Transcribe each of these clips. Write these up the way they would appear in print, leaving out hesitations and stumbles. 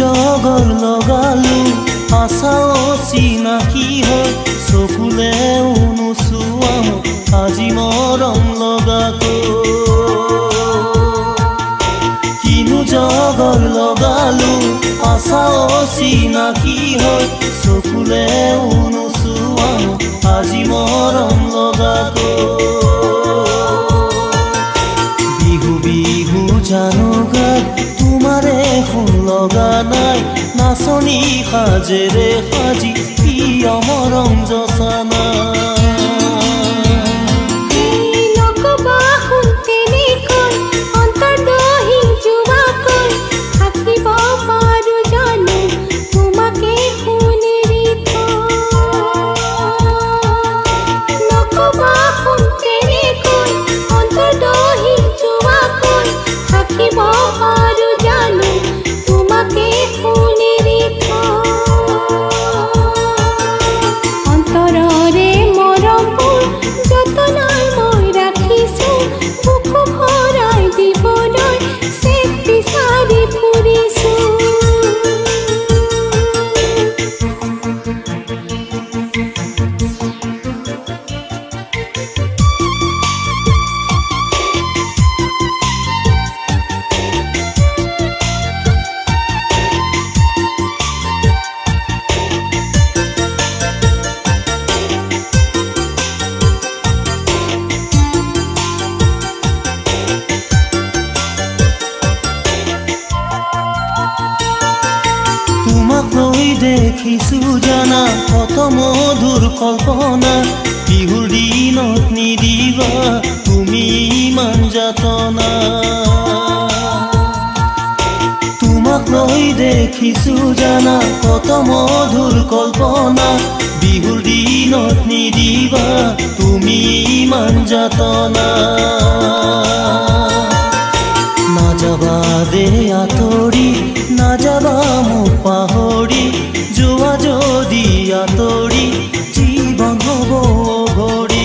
জগৰ লগালো আশাও চিনাকি হয় চকুলে নুচুৱাম আজি মৰম লগাকো কিনো জগৰ লগালো আশাও চিনাকি হয় চকুলে নুচুৱাম আজি মৰম লগাকো বিহু বিহু জানো গাত তোমাৰে শুন লগা নাই নাচনি সাজেৰে সাজি প্ৰিয় মৰম জচানা দেখিছো জানা কত মধুৰ কল্পনা বিহুৰ দিনত নিদিবা তুমি ইমান যাতনা তোমাক লৈ দেখিছো জানা কত মধুৰ কল্পনা বিহুৰ দিনত নিদিবা তুমি ইমান যাতনা নাযাবা দে আঁতৰি নাযাবা মোক পাহৰি যোৱা যদি আঁতৰি জীৱন হ'ব ঘৰি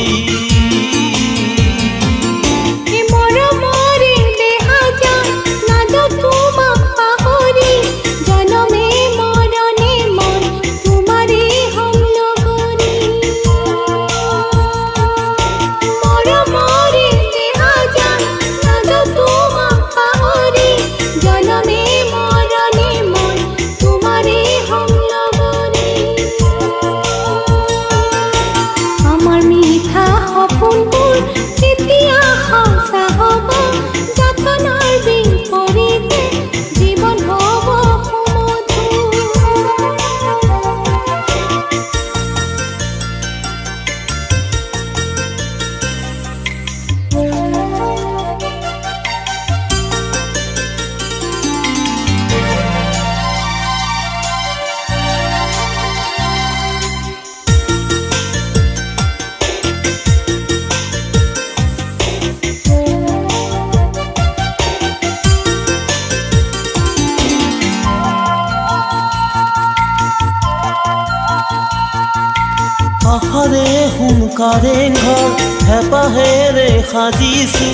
আশাৰে সোনকালে ঘৰ হেঁপাহেৰে সাজিছো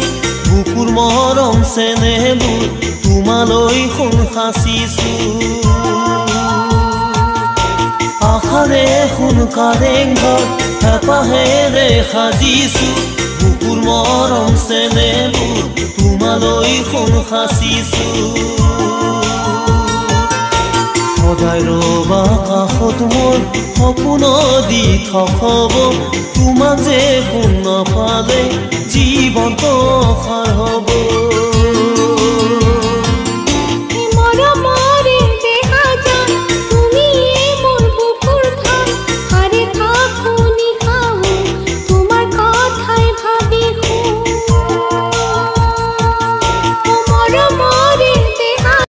বুকুৰ মৰম চেনেহবোৰ তোমালৈ সোণ সাঁচিছো আশাৰে সোনকালে ঘৰ হেঁপাহেৰে সাজিছো বুকুৰ মৰম চেনেহবোৰ তোমালৈ সোণ সাঁচিছো সদায় ৰবা কাষত মোৰ সপোন দি থকব তোমাক যে সোণ নাপালে জীৱনটো সাৰ হ'ব